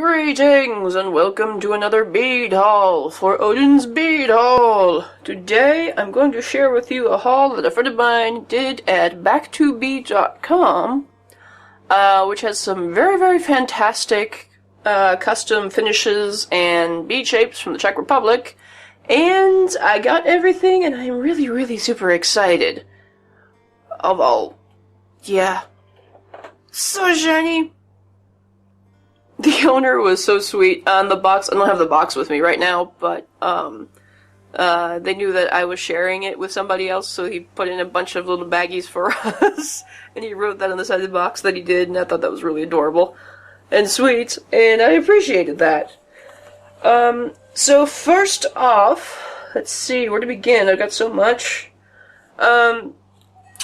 Greetings and welcome to another bead haul for Odin's Bead Haul. Today I'm going to share with you a haul that a friend of mine did at back2bead.com, which has some very fantastic custom finishes and bead shapes from the Czech Republic. And I got everything and I'm really super excited. Yeah. So shiny. The owner was so sweet. On the box, I don't have the box with me right now, but they knew that I was sharing it with somebody else, so he put in a bunch of little baggies for us, and he wrote that on the side of the box that he did, and I thought that was really adorable and sweet, and I appreciated that. So first off, let's see, where to begin? I've got so much.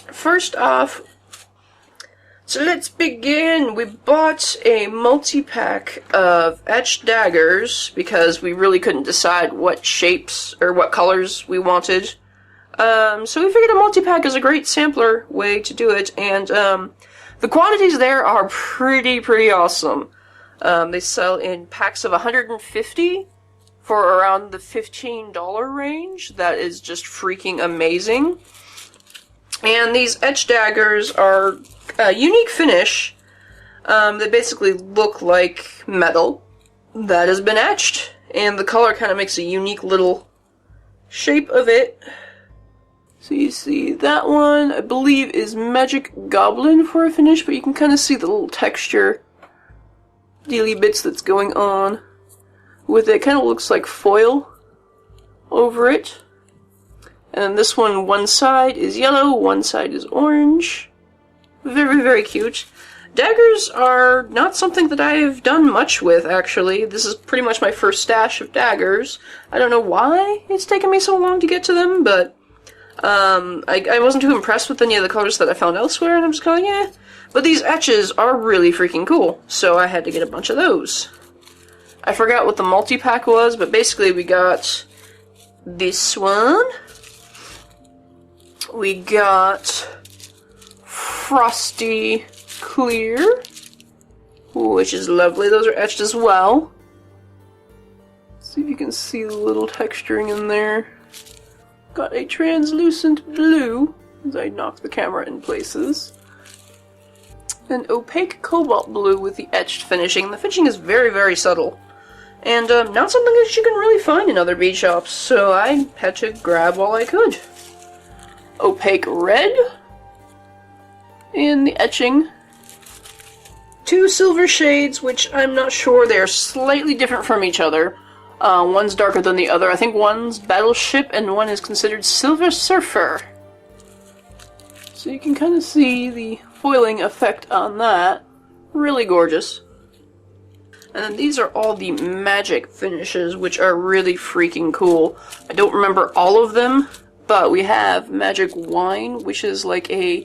First off, so let's begin. We bought a multi-pack of etched daggers because we really couldn't decide what shapes or what colors we wanted. So we figured a multi-pack is a great sampler way to do it, and the quantities there are pretty awesome. They sell in packs of 150 for around the $15 range. That is just freaking amazing. And these etched daggers are a unique finish. They basically look like metal that has been etched, and the color kind of makes a unique little shape of it. So you see that one, I believe, is Magic Goblin for a finish, but you can kind of see the little texture dealy bits that's going on with it. Kind of looks like foil over it. And this one side is yellow, one side is orange. Very cute. Daggers are not something that I've done much with, actually. This is pretty much my first stash of daggers. I don't know why it's taken me so long to get to them, but I wasn't too impressed with any of the colors that I found elsewhere, and I'm just going, yeah. But these etches are really freaking cool, so I had to get a bunch of those. I forgot what the multi-pack was, but basically we got this one. We got Frosty Clear, which is lovely. Those are etched as well. See if you can see the little texturing in there. Got a translucent blue, as I knock the camera in places. An opaque cobalt blue with the etched finishing. The finishing is very subtle. And not something that you can really find in other bead shops, so I had to grab all I could. Opaque red in the etching. Two silver shades, which I'm not sure, they're slightly different from each other. One's darker than the other. I think one's Battleship and one is considered Silver Surfer. So you can kind of see the foiling effect on that. Really gorgeous. And then these are all the magic finishes, which are really freaking cool. I don't remember all of them, but we have Magic Wine, which is like a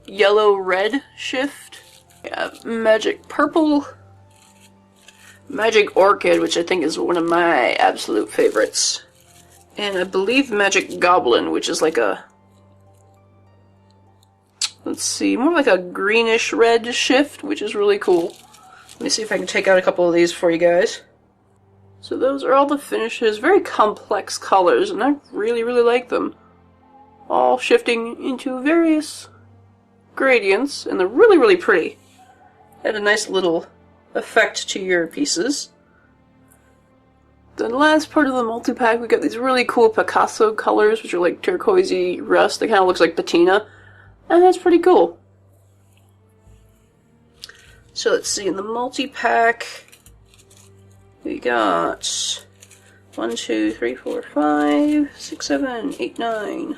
yellow-red shift. We have Magic Purple. Magic Orchid, which I think is one of my absolute favorites. And I believe Magic Goblin, which is like a... let's see, more like a greenish-red shift, which is really cool. Let me see if I can take out a couple of these for you guys. So those are all the finishes, very complex colors, and I really like them. All shifting into various gradients, and they're really pretty. Add a nice little effect to your pieces. The last part of the multi-pack, we got these really cool Picasso colors, which are like turquoisey rust. They kind of looks like patina, and that's pretty cool. So let's see, in the multi-pack, we got 1, 2, 3, 4, 5, 6, 7, 8, 9,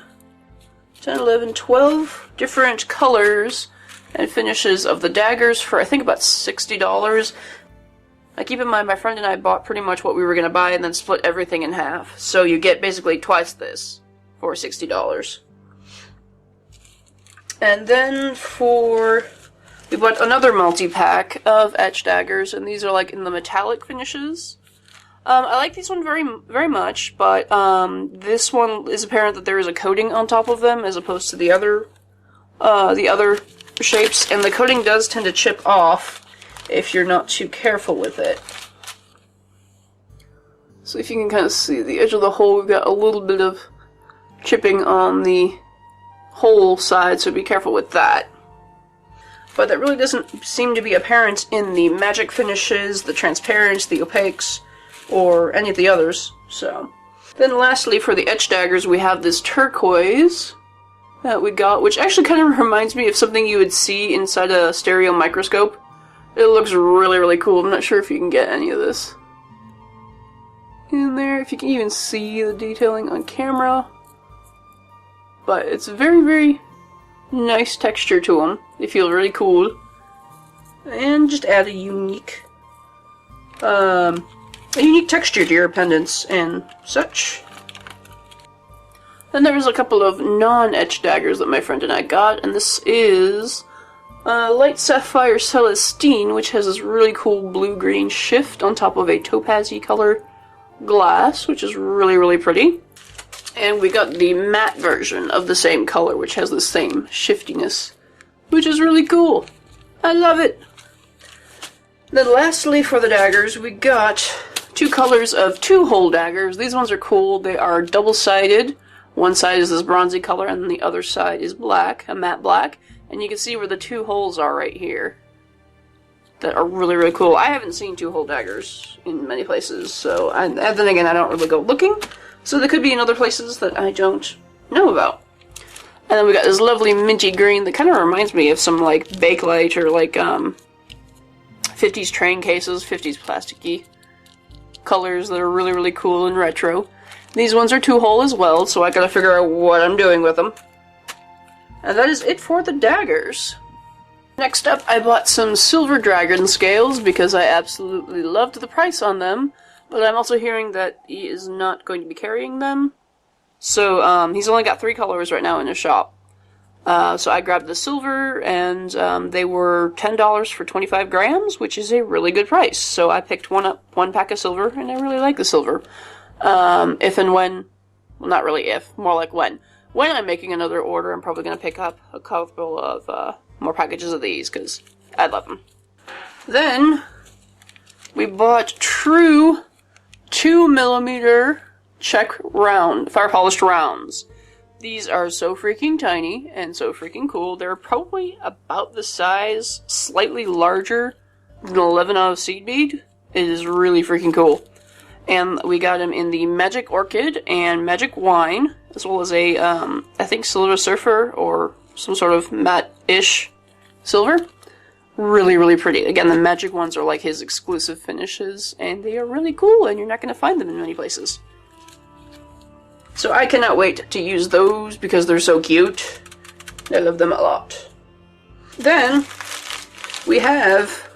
10, 11, 12 different colors and finishes of the daggers for I think about $60. Now keep in mind, my friend and I bought pretty much what we were going to buy and then split everything in half. So you get basically twice this for $60. And then we bought another multi-pack of etched daggers, and these are like in the metallic finishes. I like these one very much, but this one is apparent that there is a coating on top of them as opposed to the other shapes, and the coating does tend to chip off if you're not too careful with it. So if you can kind of see the edge of the hole, we've got a little bit of chipping on the hole side, so be careful with that. But that really doesn't seem to be apparent in the magic finishes, the transparents, the opaques, or any of the others. So, then lastly, for the etched daggers, we have this turquoise that we got, which actually kind of reminds me of something you would see inside a stereo microscope. It looks really, really cool. I'm not sure if you can get any of this in there, if you can even see the detailing on camera. But it's very, very nice texture to them. They feel really cool. And just add a unique texture to your pendants and such. Then there was a couple of non-etched daggers that my friend and I got, and this is Light Sapphire Celestine, which has this really cool blue-green shift on top of a topaz-y color glass, which is really, really pretty. And we got the matte version of the same color, which has the same shiftiness, which is really cool. I love it! Then lastly for the daggers, we got two colors of two-hole daggers. These ones are cool. They are double-sided. One side is this bronzy color, and the other side is black, a matte black. And you can see where the two holes are right here. That are really, really cool. I haven't seen two-hole daggers in many places, so and then again, I don't really go looking. So they could be in other places that I don't know about. And then we got this lovely minty green that kind of reminds me of some like Bakelite or like 50s train cases, 50s plasticky colors that are really, really cool and retro. These ones are two-hole as well, so I gotta figure out what I'm doing with them. And that is it for the daggers. Next up, I bought some silver dragon scales because I absolutely loved the price on them. But I'm also hearing that he is not going to be carrying them. So, he's only got 3 colors right now in his shop. So I grabbed the silver, and they were $10 for 25 grams, which is a really good price. So I picked one pack of silver, and I really like the silver. If and when, well, not really if, more like when. When I'm making another order, I'm probably going to pick up a couple of more packages of these, because I love them. Then, we bought true 2mm check round, fire polished rounds. These are so freaking tiny and so freaking cool. They're probably about the size, slightly larger than 11-0 seed bead. It is really freaking cool. And we got them in the Magic Orchid and Magic Wine, as well as a, I think Silver Surfer or some sort of matte-ish silver. Really, really pretty. Again, the magic ones are like his exclusive finishes, and they are really cool, and you're not going to find them in many places. So I cannot wait to use those because they're so cute. I love them a lot. Then, we have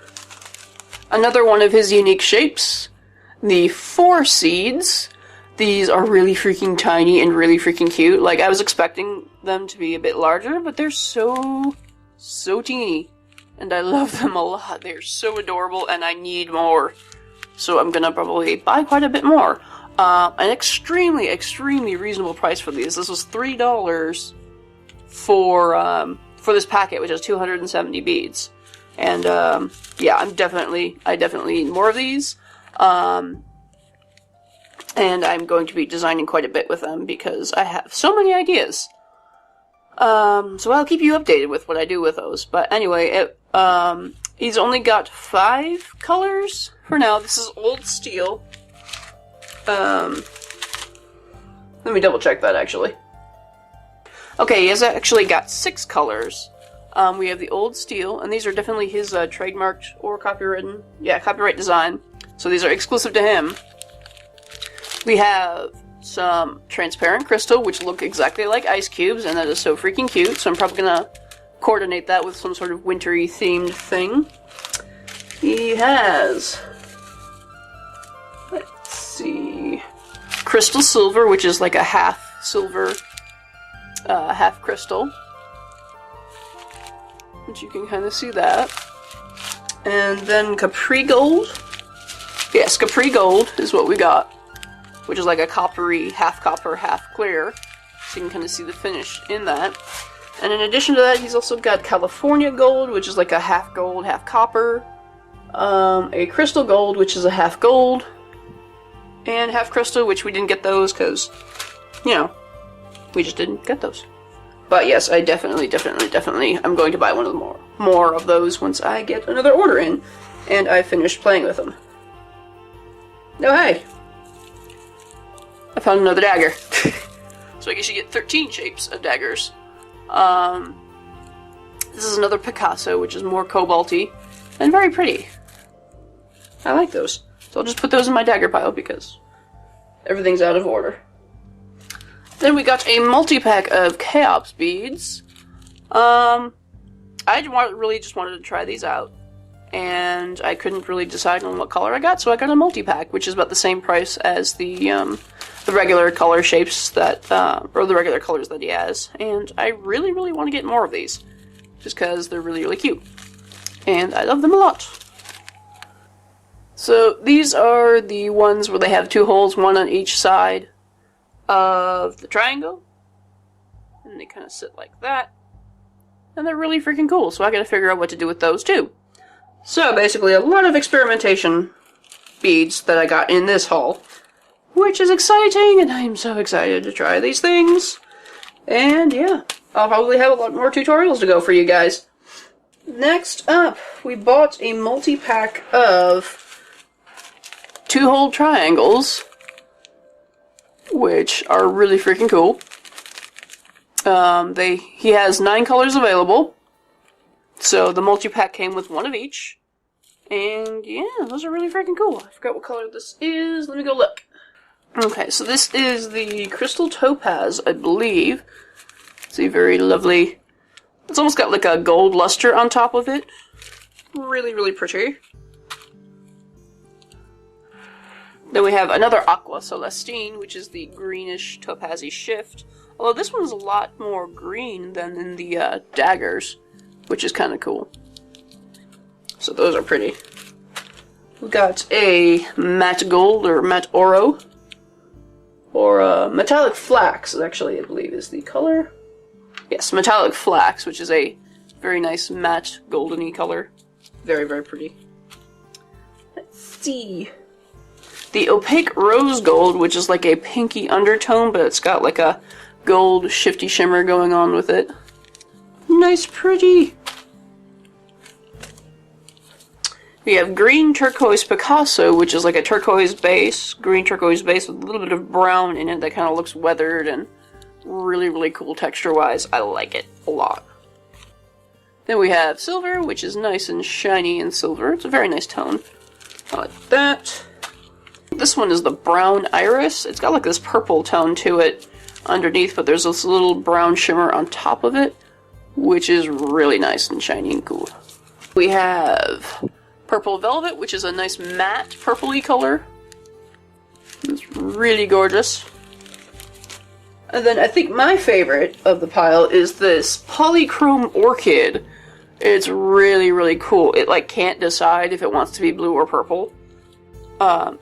another one of his unique shapes, the 4 seeds. These are really freaking tiny and really freaking cute. Like, I was expecting them to be a bit larger, but they're so teeny. And I love them a lot. They're so adorable, and I need more. So I'm gonna probably buy quite a bit more. An extremely, extremely reasonable price for these. This was $3 for this packet, which has 270 beads. And yeah, I definitely need more of these. And I'm going to be designing quite a bit with them because I have so many ideas. So I'll keep you updated with what I do with those. But anyway, he's only got 5 colors for now. This is old steel. Let me double check that actually. Okay, he has actually got 6 colors. We have the old steel, and these are definitely his trademarked or copywritten. Yeah, copyright design. So these are exclusive to him. We have some transparent crystal, which look exactly like ice cubes, and that is so freaking cute, so I'm probably gonna coordinate that with some sort of wintry themed thing. He has, let's see, crystal silver, which is like a half silver, half crystal, which you can kind of see that. And then Capri Gold. Yes, Capri Gold is what we got, which is like a coppery, half copper, half clear. So you can kind of see the finish in that. And in addition to that, he's also got California Gold, which is like a half gold, half copper. a crystal gold, which is a half gold, and half crystal, which we didn't get those because, you know, we just didn't get those. But yes, I definitely I'm going to buy one of the more of those once I get another order in, and I finished playing with them. Oh hey! I found another dagger. So I guess you get 13 shapes of daggers. This is another Picasso, which is more cobalty, and very pretty. I like those. So I'll just put those in my dagger pile because everything's out of order. Then we got a multi-pack of Chaos beads. I really just wanted to try these out, and I couldn't really decide on what color I got, so I got a multi-pack, which is about the same price as the regular color shapes that, or the regular colors that he has. And I really want to get more of these, just because they're really cute, and I love them a lot. So these are the ones where they have 2 holes, one on each side of the triangle, and they kind of sit like that, and they're really freaking cool, so I gotta figure out what to do with those too. So basically a lot of experimentation beads that I got in this haul, which is exciting, and I am so excited to try these things. And yeah, I'll probably have a lot more tutorials to go for you guys. Next up, we bought a multi-pack of 2-hole triangles, which are really freaking cool. He has 9 colors available, so the multi-pack came with 1 of each. And yeah, those are really freaking cool. I forgot what color this is. Let me go look. Okay, so this is the Crystal Topaz, I believe. See, very lovely. It's almost got like a gold luster on top of it. Really pretty. Then we have another Aqua Celestine, which is the greenish topazy shift. Although this one's a lot more green than in the daggers, which is kind of cool. So those are pretty. We got a matte gold, or matte oro, or metallic flax, actually, I believe is the color. Yes, metallic flax, which is a very nice matte goldeny color. Very pretty. Let's see. The opaque rose gold, which is like a pinky undertone, but it's got like a gold shifty shimmer going on with it. Nice, pretty. We have green turquoise Picasso, which is like a turquoise base, green turquoise base with a little bit of brown in it that kind of looks weathered and really cool texture-wise. I like it a lot. Then we have silver, which is nice and shiny and silver. It's a very nice tone. I like that. This one is the brown iris. It's got like this purple tone to it underneath, but there's this little brown shimmer on top of it, which is really nice and shiny and cool. We have purple velvet, which is a nice matte purpley color. It's really gorgeous. And then I think my favorite of the pile is this polychrome orchid. It's really cool. It like can't decide if it wants to be blue or purple.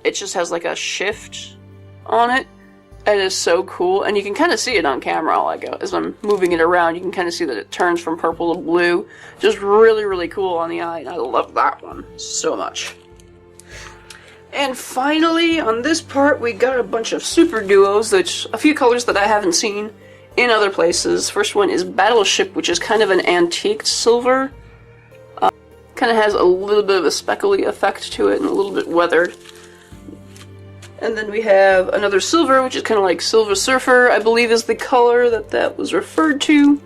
It just has like a shift on it. It is so cool, and you can kind of see it on camera like as I'm moving it around. You can kind of see that it turns from purple to blue. Just really cool on the eye, and I love that one so much. And finally, on this part, we got a bunch of SuperDuos, which a few colors that I haven't seen in other places. First one is Battleship, which is kind of an antiqued silver. Kind of has a little bit of a speckly effect to it and a little bit weathered. And then we have another silver, which is kind of like Silver Surfer, I believe is the color that was referred to.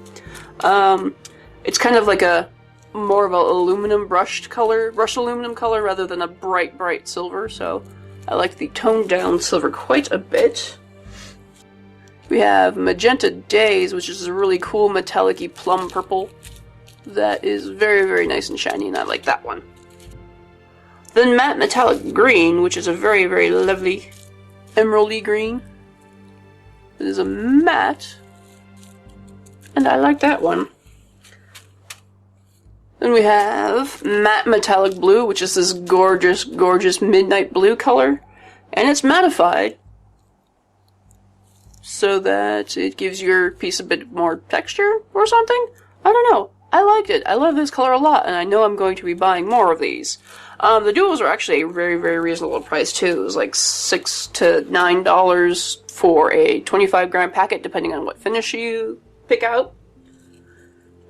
It's kind of like a more of an aluminum brushed aluminum color rather than a bright silver, so I like the toned down silver quite a bit. We have Magenta Days, which is a really cool metallic-y plum purple that is very nice and shiny, and I like that one. Then Matte Metallic Green, which is a very lovely emeraldy green. It is a matte, and I like that one. Then we have Matte Metallic Blue, which is this gorgeous midnight blue color, and it's mattified so that it gives your piece a bit more texture or something. I don't know. I liked it. I love this color a lot, and I know I'm going to be buying more of these. The duos are actually a very, very reasonable price too. It was like $6 to $9 for a 25-gram packet, depending on what finish you pick out.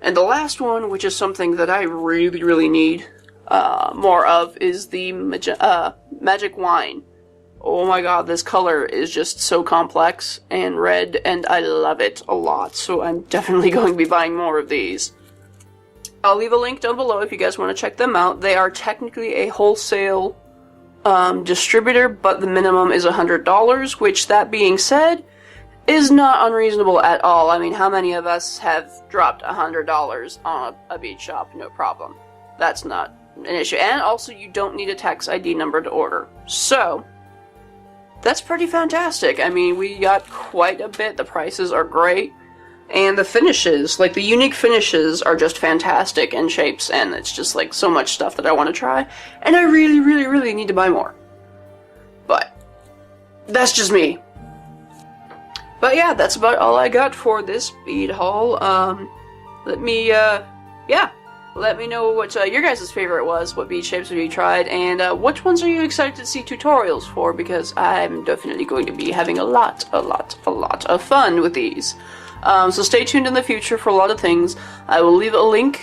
And the last one, which is something that I really, really need more of, is the Magic Wine. Oh my god, this color is just so complex and red, and I love it a lot, so I'm definitely going to be buying more of these. I'll leave a link down below if you guys want to check them out. They are technically a wholesale distributor, but the minimum is $100, which, that being said, is not unreasonable at all. I mean, how many of us have dropped $100 on a bead shop? No problem. That's not an issue. And also, you don't need a tax ID number to order. So, that's pretty fantastic. I mean, we got quite a bit. The prices are great. And the finishes, like the unique finishes, are just fantastic in shapes. And it's just like so much stuff that I want to try. And I really, really, really need to buy more. But, that's just me. But yeah, that's about all I got for this bead haul. Let me know what your guys' favorite was, what bead shapes have you tried, and which ones are you excited to see tutorials for, because I'm definitely going to be having a lot of fun with these. So stay tuned in the future for a lot of things. I will leave a link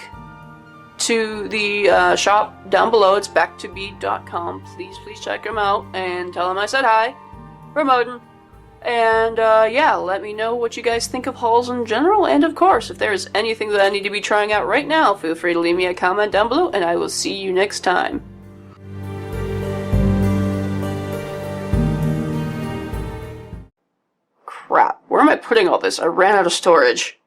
to the shop down below. It's backtobead.com. Please check them out, and tell them I said hi from Odin. And, yeah, let me know what you guys think of hauls in general, and of course, if there's anything that I need to be trying out right now, feel free to leave me a comment down below, and I will see you next time. Crap, where am I putting all this? I ran out of storage.